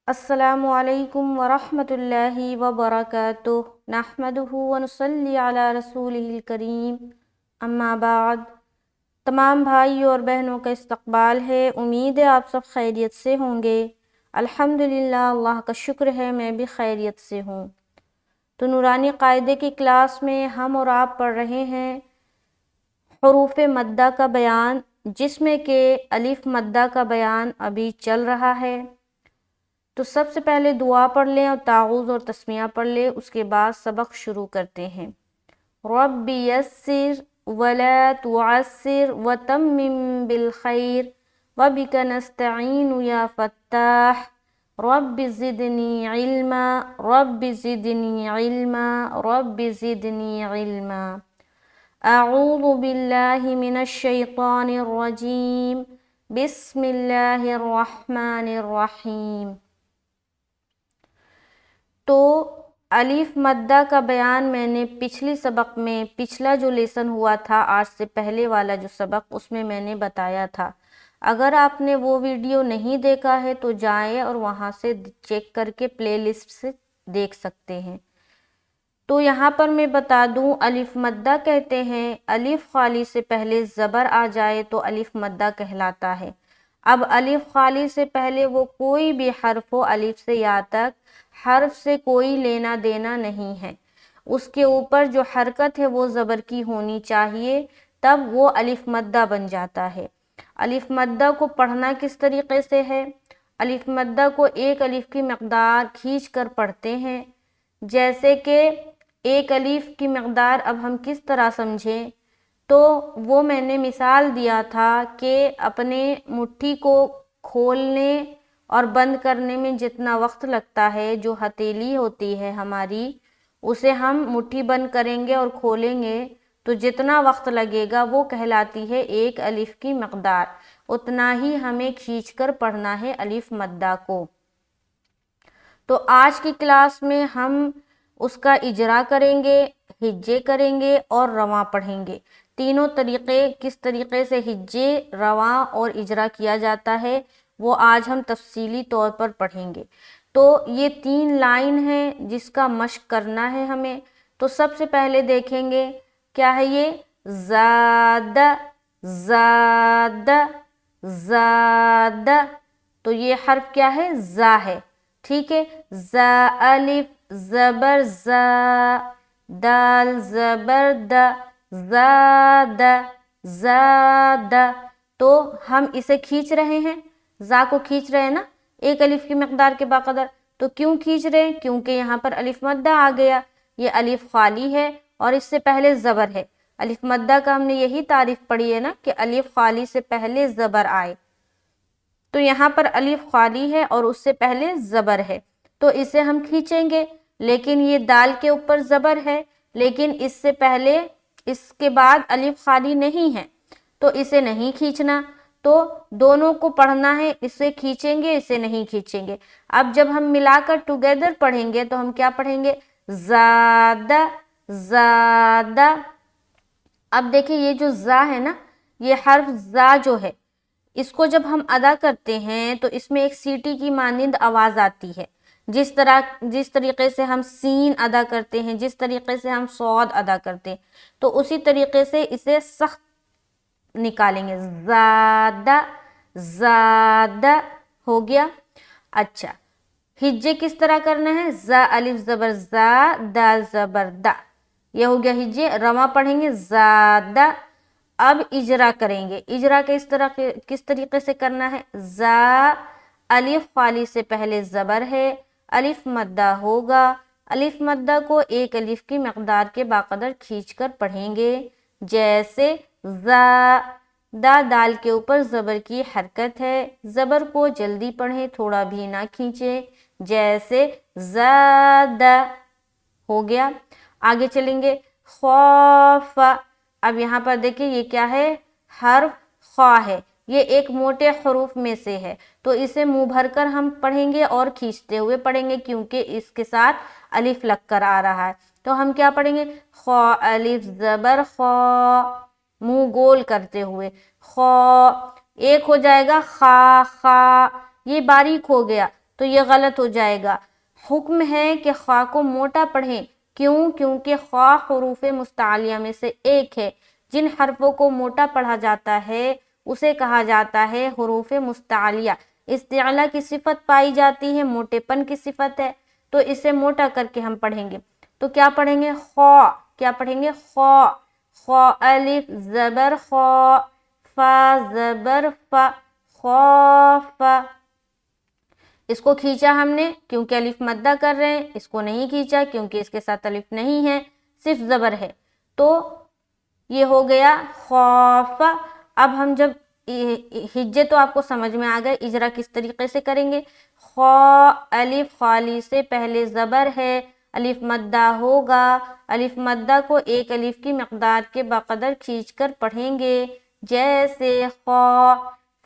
السلام علیکم ورحمۃ اللہ وبرکاتہ نحمدہ ونصلی علی رسولہ الکریم اما بعد۔ تمام بھائی اور بہنوں کا استقبال ہے، امید ہے آپ سب خیریت سے ہوں گے۔ الحمدللہ، اللہ کا شکر ہے میں بھی خیریت سے ہوں۔ تو نورانی قاعدے کی کلاس میں ہم اور آپ پڑھ رہے ہیں حروف مدہ کا بیان، جس میں کہ الف مدہ کا بیان ابھی چل رہا ہے۔ تو سب سے پہلے دعا پڑھ لیں اور تعوذ اور تسمیہ پڑھ لیں، اس کے بعد سبق شروع کرتے ہیں۔ رب یسر ولا تعسر وتمم بالخیر وبک نستعین یا فتاح رب زدنی علما رب زدنی علما رب زدنی علما۔ اعوذ باللہ من الشیطان الرجیم، بسم اللہ الرحمن الرحیم۔ تو الف مدہ کا بیان میں نے پچھلی سبق میں، پچھلا جو لیسن ہوا تھا آج سے پہلے والا جو سبق، اس میں نے بتایا تھا۔ اگر آپ نے وہ ویڈیو نہیں دیکھا ہے تو جائیں اور وہاں سے چیک کر کے پلے لسٹ سے دیکھ سکتے ہیں۔ تو یہاں پر میں بتا دوں، الف مدہ کہتے ہیں الف خالی سے پہلے زبر آ جائے تو الف مدہ کہلاتا ہے۔ اب الف خالی سے پہلے وہ کوئی بھی حرف ہو، الف سے یا تک حرف سے کوئی لینا دینا نہیں ہے، اس کے اوپر جو حرکت ہے وہ زبر کی ہونی چاہیے، تب وہ الف مدہ بن جاتا ہے۔ الف مدہ کو پڑھنا کس طریقے سے ہے؟ الف مدہ کو ایک الف کی مقدار کھینچ کر پڑھتے ہیں۔ جیسے کہ ایک الف کی مقدار اب ہم کس طرح سمجھیں؟ تو وہ میں نے مثال دیا تھا کہ اپنے مٹھی کو کھولنے اور بند کرنے میں جتنا وقت لگتا ہے، جو ہتھیلی ہوتی ہے ہماری، اسے ہم مٹھی بند کریں گے اور کھولیں گے تو جتنا وقت لگے گا وہ کہلاتی ہے ایک الف کی مقدار، اتنا ہی ہمیں کھینچ کر پڑھنا ہے الف مدہ کو۔ تو آج کی کلاس میں ہم اس کا اجرا کریں گے، ہجے کریں گے اور رواں پڑھیں گے۔ تینوں طریقے، کس طریقے سے ہجے، رواں اور اجرا کیا جاتا ہے، وہ آج ہم تفصیلی طور پر پڑھیں گے۔ تو یہ 3 لائن ہیں جس کا مشق کرنا ہے ہمیں۔ تو سب سے پہلے دیکھیں گے کیا ہے یہ، زاد زاد زاد، تو یہ حرف کیا ہے، زا ہے، ٹھیک ہے۔ زا الف زبر زا، دال زبر دا، زاد زاد، تو ہم اسے کھینچ رہے ہیں، زا کو کھینچ رہے ہیں نا ایک الف کی مقدار کے بقدر۔ تو کیوں کھینچ رہے ہیں؟ کیونکہ یہاں پر الف مدہ آ گیا، یہ الف خالی ہے اور اس سے پہلے زبر ہے۔ الف مدہ کا ہم نے یہی تعریف پڑھی ہے نا کہ الف خالی سے پہلے زبر آئے، تو یہاں پر الف خالی ہے اور اس سے پہلے زبر ہے، تو اسے ہم کھینچیں گے۔ لیکن یہ دال کے اوپر زبر ہے، لیکن اس سے پہلے، اس کے بعد الف خالی نہیں ہے، تو اسے نہیں کھینچنا۔ تو دونوں کو پڑھنا ہے، اسے کھینچیں گے، اسے نہیں کھینچیں گے۔ اب جب ہم ملا کر ٹوگیدر پڑھیں گے تو ہم کیا پڑھیں گے، زادہ زادہ۔ اب دیکھیں یہ جو زا ہے نا، یہ حرف زا جو ہے، اس کو جب ہم ادا کرتے ہیں تو اس میں ایک سیٹی کی مانند آواز آتی ہے، جس طریقے سے ہم سین ادا کرتے ہیں، جس طریقے سے ہم صاد ادا کرتے ہیں، تو اسی طریقے سے اسے سخت نکالیں گے، زادہ زادہ، ہو گیا۔ اچھا، ہجے کس طرح کرنا ہے، زا الف زبر زا، دال زبر دا، یہ ہو گیا ہجے۔ رواں پڑھیں گے زادہ۔ اب اجرا کریں گے، اجرا کس طریقے سے کرنا ہے، زا الف خالی سے پہلے زبر ہے، الف مدہ ہوگا، الف مدہ کو ایک الف کی مقدار کے باقدر کھینچ کر پڑھیں گے، جیسے زا، دا دال کے اوپر زبر کی حرکت ہے، زبر کو جلدی پڑھیں، تھوڑا بھی نہ کھینچیں، جیسے زادہ، ہو گیا۔ آگے چلیں گے، خوف۔ اب یہاں پر دیکھیں یہ کیا ہے، حرف خا ہے، یہ ایک موٹے حروف میں سے ہے، تو اسے منہ بھر کر ہم پڑھیں گے اور کھینچتے ہوئے پڑھیں گے، کیونکہ اس کے ساتھ الف لگ کر آ رہا ہے۔ تو ہم کیا پڑھیں گے، خا الف زبر خا، منہ گول کرتے ہوئے، خا، ایک ہو جائے گا خا خا، یہ باریک ہو گیا، تو یہ غلط ہو جائے گا۔ حکم ہے کہ خا کو موٹا پڑھیں، کیوں؟ کیونکہ خا حروف مستعلیہ میں سے ایک ہے، جن حرفوں کو موٹا پڑھا جاتا ہے اسے کہا جاتا ہے حروف مستعلیہ۔ استعلا کی صفت پائی جاتی ہے، موٹے پن کی صفت ہے، تو اسے موٹا کر کے ہم پڑھیں گے۔ تو کیا پڑھیں گے؟ خا، کیا پڑھیں گے؟ خا، خا الف زبر خا، فا زبر فا، خاف۔ اس کو کھینچا ہم نے کیونکہ الف مدہ کر رہے ہیں، اس کو نہیں کھینچا کیونکہ اس کے ساتھ الف نہیں ہے، صرف زبر ہے، تو یہ ہو گیا خوف۔ اب ہم جب ہجے تو آپ کو سمجھ میں آ گئے، اجرا کس طریقے سے کریں گے۔ خا الف خالی سے پہلے زبر ہے، الف مدہ ہوگا، الف مدہ کو ایک الف کی مقدار کے بقدر کھینچ کر پڑھیں گے، جیسے خا۔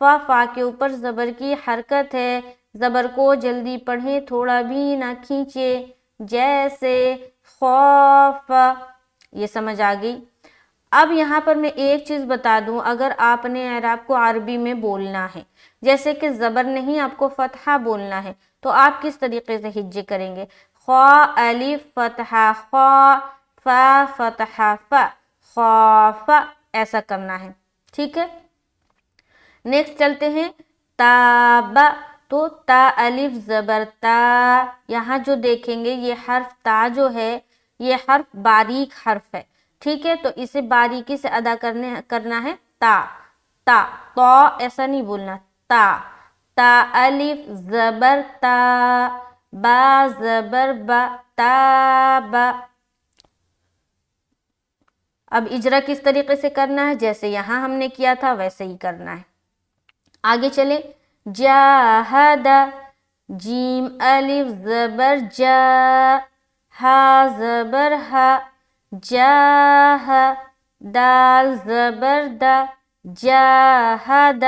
فا، فا کے اوپر زبر کی حرکت ہے، زبر کو جلدی پڑھیں، تھوڑا بھی نہ کھینچے، جیسے خوف۔ یہ سمجھ آ گئی۔ اب یہاں پر میں ایک چیز بتا دوں، اگر آپ نے اعراب کو عربی میں بولنا ہے، جیسے کہ زبر نہیں آپ کو فتحہ بولنا ہے، تو آپ کس طریقے سے ہجے کریں گے؟ خا الف فتحہ خا، فا فتحہ فا، خوف، ایسا کرنا ہے، ٹھیک ہے۔ نیکسٹ چلتے ہیں تاب، تو تا الف زبر تا، یہاں جو دیکھیں گے یہ حرف تا جو ہے یہ حرف باریک حرف ہے، ٹھیک ہے، تو اسے باریکی سے ادا کرنا ہے تا، تا، تو ایسا نہیں بولنا، تا، تا الف زبر تا، با زبر با، تابا۔ اب اجرا کس طریقے سے کرنا ہے؟ جیسے یہاں ہم نے کیا تھا ویسے ہی کرنا ہے۔ آگے چلیں، جاہد، جیم الف زبر جا، ہا زبر ہا، جاہ، دال زبر دا، جاہد۔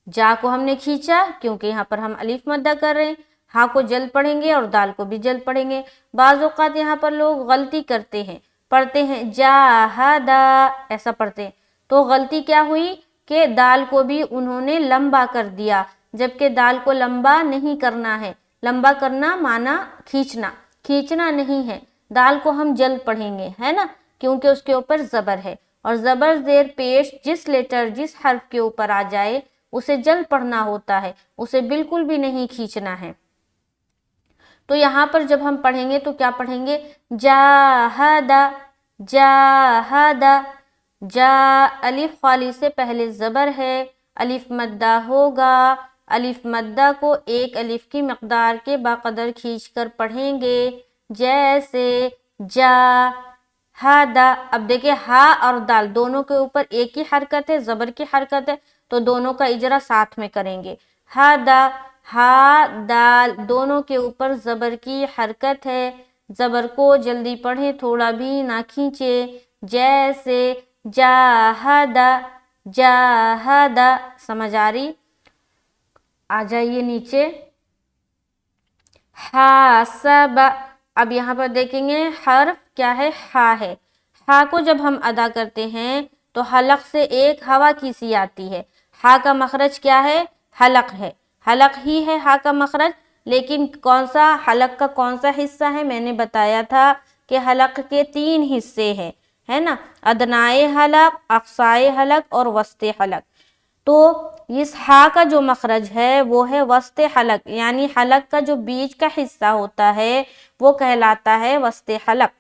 جا کو ہم نے کھینچا کیونکہ یہاں پر ہم الف مدہ کر رہے ہیں، ہا کو جلد پڑھیں گے اور دال کو بھی جلد پڑھیں گے۔ بعض اوقات یہاں پر لوگ غلطی کرتے ہیں، پڑھتے ہیں جاہدا، ایسا پڑھتے ہیں، تو غلطی کیا ہوئی کہ دال کو بھی انہوں نے لمبا کر دیا، جبکہ دال کو لمبا نہیں کرنا ہے۔ لمبا کرنا مانا کھینچنا، کھینچنا نہیں ہے، دال کو ہم جلد پڑھیں گے، ہے نا، کیونکہ اس کے اوپر زبر ہے، اور زبر زیر پیش جس لیٹر جس حرف کے اوپر آ جائے اسے جلد پڑھنا ہوتا ہے، اسے بالکل بھی نہیں کھینچنا ہے۔ تو یہاں پر جب ہم پڑھیں گے تو کیا پڑھیں گے؟ جاہدا، جاہدا، جا الف خالی سے پہلے زبر ہے، الف مدہ ہوگا، الف مدہ کو ایک الف کی مقدار کے بقدر کھینچ کر پڑھیں گے، جیسے جا ہادا۔ اب دیکھیں ہا اور دال دونوں کے اوپر ایک ہی حرکت ہے، زبر کی حرکت ہے، تو دونوں کا اجرا ساتھ میں کریں گے۔ ہادا، ہا دال دونوں کے اوپر زبر کی حرکت ہے، زبر کو جلدی پڑھیں، تھوڑا بھی نہ کھینچے، جیسے جاہدا، جاہدا۔ سمجھ آ رہی؟ آ جائیے نیچے، حاسب۔ اب یہاں پر دیکھیں گے حرف کیا ہے؟ ہا ہے، ہا کو جب ہم ادا کرتے ہیں تو حلق سے ایک ہوا کی سی آتی ہے، ہا کا مخرج کیا ہے؟ حلق ہے، حلق ہی ہے ہا کا مخرج، لیکن کون سا حلق کا کون سا حصہ ہے؟ میں نے بتایا تھا کہ حلق کے 3 حصے ہیں، ہے نا، ادنائے حلق، اقصائے حلق اور وسط حلق۔ تو اس ہا کا جو مخرج ہے وہ ہے وسط حلق، یعنی حلق کا جو بیچ کا حصہ ہوتا ہے وہ کہلاتا ہے وسط حلق۔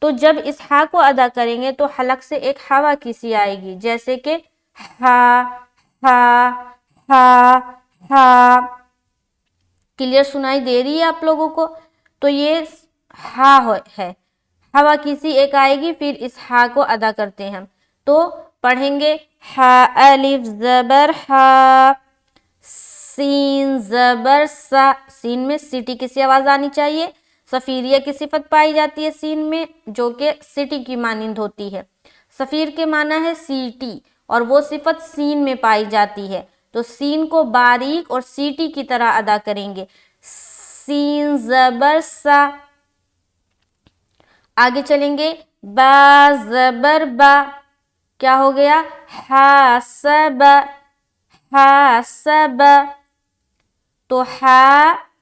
تو جب اس ہا کو ادا کریں گے تو حلق سے ایک ہوا کی سی آئے گی، جیسے کہ ہا، ہا، ہا، ہا۔ کلیئر سنائی دے رہی ہے آپ لوگوں کو؟ تو یہ ہا ہے، ہوا کی سی ایک آئے گی، پھر اس ہا کو ادا کرتے ہیں ہم، تو پڑھیں گے ہا الف زبر ہا، سین زبر سا، سین میں سیٹی کی سی آواز آنی چاہیے، صفیریہ کی صفت پائی جاتی ہے سین میں جو کہ سیٹی کی مانند ہوتی ہے، صفیر کے معنی ہے سیٹی اور وہ صفت سین میں پائی جاتی ہے، تو سین کو باریک اور سیٹی کی طرح ادا کریں گے، سین زبر سا۔ آگے چلیں گے، با زبر با، کیا ہو گیا؟ حاسب، حاسب۔ تو ہا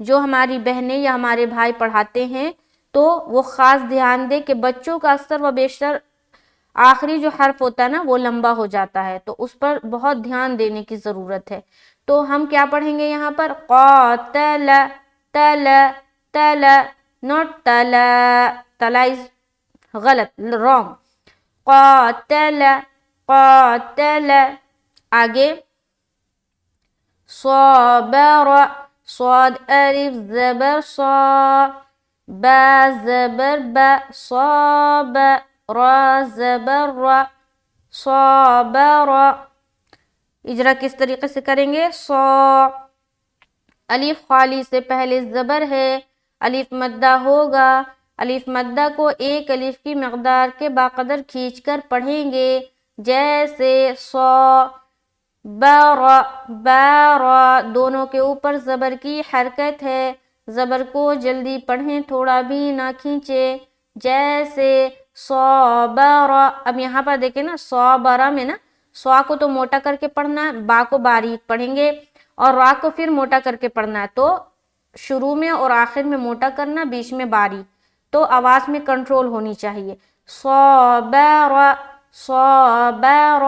جو ہماری بہنیں یا ہمارے بھائی پڑھاتے ہیں تو وہ خاص دھیان دے کہ بچوں کا اکثر و بیشتر آخری جو حرف ہوتا ہے نا وہ لمبا ہو جاتا ہے، تو اس پر بہت دھیان دینے کی ضرورت ہے۔ تو ہم کیا پڑھیں گے یہاں پر؟ قاتل، تل، تل، نوٹ تلا، تلا از غلط، رونگ، قاتل، قاتل۔ آگے صابر، صاد الف زبر صا، با زبر با، صاب، را زبر را، صابر۔ اجرا کس طریقے سے کریں گے؟ صا، الف خالی سے پہلے زبر ہے، الف مدہ ہوگا، الف مدہ کو ایک الف کی مقدار کے باقدر کھینچ کر پڑھیں گے، جیسے صا، بر، بر، دونوں کے اوپر زبر کی حرکت ہے، زبر کو جلدی پڑھیں، تھوڑا بھی نہ کھینچے، جیسے صابر۔ اب یہاں پر دیکھیں نا صابر میں نا سوا کو تو موٹا کر کے پڑھنا ہے، با کو باریک پڑھیں گے، اور را کو پھر موٹا کر کے پڑھنا ہے، تو شروع میں اور آخر میں موٹا کرنا، بیچ میں باریک، تو آواز میں کنٹرول ہونی چاہیے۔ صابر، صابر،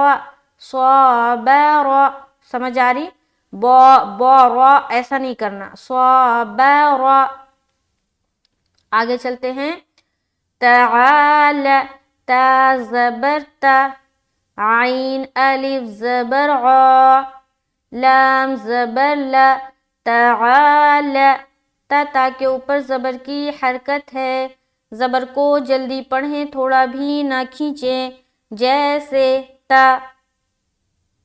صابر، سمجھ آ رہی؟ با ایسا نہیں کرنا، صابر۔ آگے چلتے ہیں، تعال، تا زبر تا، عین الف زبر عا، لام زبر لا، تعال، تا کے اوپر زبر کی حرکت ہے، زبر کو جلدی پڑھیں، تھوڑا بھی نہ کھینچیں، جیسے تا،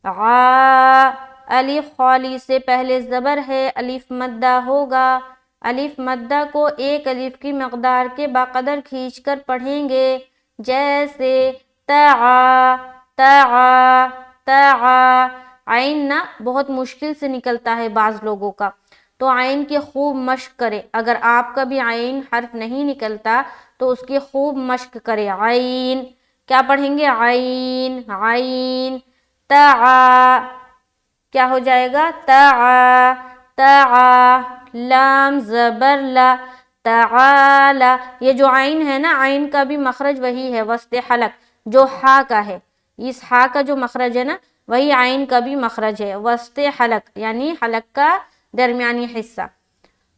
عا، الف خالی سے پہلے زبر ہے، الف مدہ ہوگا، الف مدہ کو ایک الف کی مقدار کے باقدر کھینچ کر پڑھیں گے، جیسے تعا، تعا، تعا۔ عین نا بہت مشکل سے نکلتا ہے بعض لوگوں کا، تو عین کی خوب مشق کرے، اگر آپ کا بھی عین حرف نہیں نکلتا تو اس کی خوب مشق کرے۔ عین کیا پڑھیں گے؟ عین، عین، تعا کیا ہو جائے گا؟ تعا، تعا، لام زبر لا، تعالی۔ یہ جو عین ہے نا، عین کا بھی مخرج وہی ہے، وسط حلق جو ہا کا ہے، اس ہا کا جو مخرج ہے نا وہی عین کا بھی مخرج ہے، وسط حلق یعنی حلق کا درمیانی حصہ۔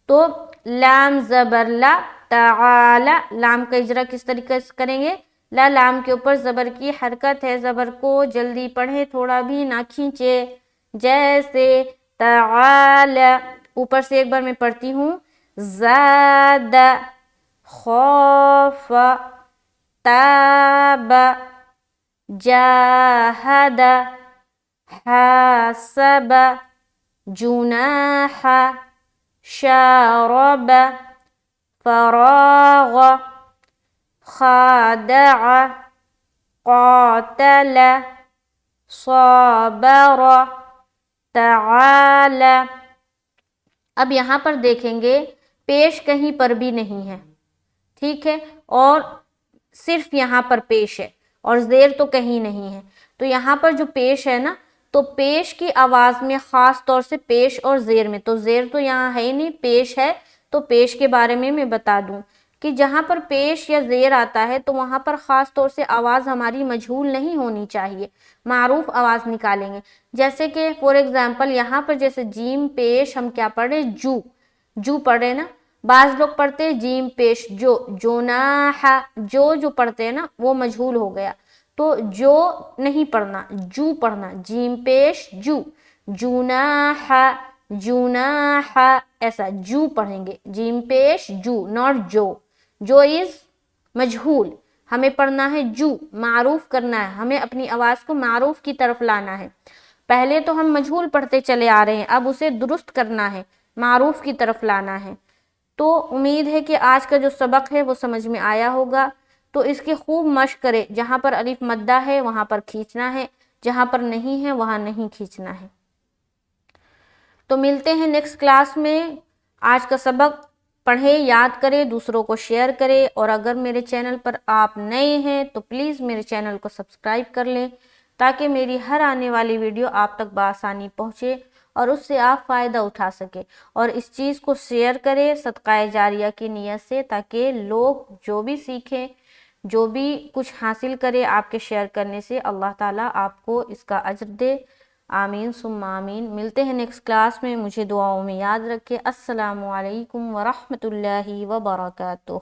تو لام زبر لا، تعالی، لام کا اجرا کس طریقے سے کریں گے؟ لا، لام کے اوپر زبر کی حرکت ہے، زبر کو جلدی پڑھیں، تھوڑا بھی نہ کھینچے، جیسے تعالی۔ اوپر سے ایک بار میں پڑھتی ہوں، زاد، خوف، تاب، جاہد، حاسب، جناح، شارب، فراغ، خادع، قاتل، صابر، تعال۔ اب یہاں پر دیکھیں گے پیش کہیں پر بھی نہیں ہے، ٹھیک ہے، اور صرف یہاں پر پیش ہے اور زیر تو کہیں نہیں ہے، تو یہاں پر جو پیش ہے نا، تو پیش کی آواز میں خاص طور سے پیش اور زیر میں، تو زیر تو یہاں ہے ہی نہیں، پیش ہے، تو پیش کے بارے میں بتا دوں کہ جہاں پر پیش یا زیر آتا ہے تو وہاں پر خاص طور سے آواز ہماری مجہول نہیں ہونی چاہیے، معروف آواز نکالیں گے، جیسے کہ فور ایگزامپل یہاں پر جیسے جیم پیش ہم کیا پڑھ رہے؟ جو، جو پڑھ رہے نا، بعض لوگ پڑھتے ہیں جیم پیش جو، جناح، جو پڑھتے ہیں نا وہ مجہول ہو گیا، تو جو نہیں پڑھنا، جو پڑھنا، جیم پیش جو، جناح، جناح، ایسا جو پڑھیں گے، جیم پیش جو، ناٹ جو از مجہول، ہمیں پڑھنا ہے جو، معروف کرنا ہے، ہمیں اپنی آواز کو معروف کی طرف لانا ہے، پہلے تو ہم مجہول پڑھتے چلے آ رہے ہیں، اب اسے درست کرنا ہے، معروف کی طرف لانا ہے۔ تو امید ہے کہ آج کا جو سبق ہے وہ سمجھ میں آیا ہوگا، تو اس کی خوب مشق کرے، جہاں پر الف مدہ ہے وہاں پر کھینچنا ہے، جہاں پر نہیں ہے وہاں نہیں کھینچنا ہے۔ تو ملتے ہیں نیکسٹ کلاس میں، آج کا سبق پڑھے، یاد کرے، دوسروں کو شیئر کرے، اور اگر میرے چینل پر آپ نئے ہیں تو پلیز میرے چینل کو سبسکرائب کر لیں تاکہ میری ہر آنے والی ویڈیو آپ تک بآسانی پہنچے، اور اس سے آپ فائدہ اٹھا سکیں، اور اس چیز کو شیئر کریں صدقہ جاریہ کی نیت سے، تاکہ لوگ جو بھی سیکھیں، جو بھی کچھ حاصل کرے آپ کے شیئر کرنے سے، اللہ تعالیٰ آپ کو اس کا اجر دے۔ آمین ثم آمین۔ ملتے ہیں نیکسٹ کلاس میں، مجھے دعاؤں میں یاد رکھیں۔ السلام علیکم ورحمۃ اللہ وبرکاتہ۔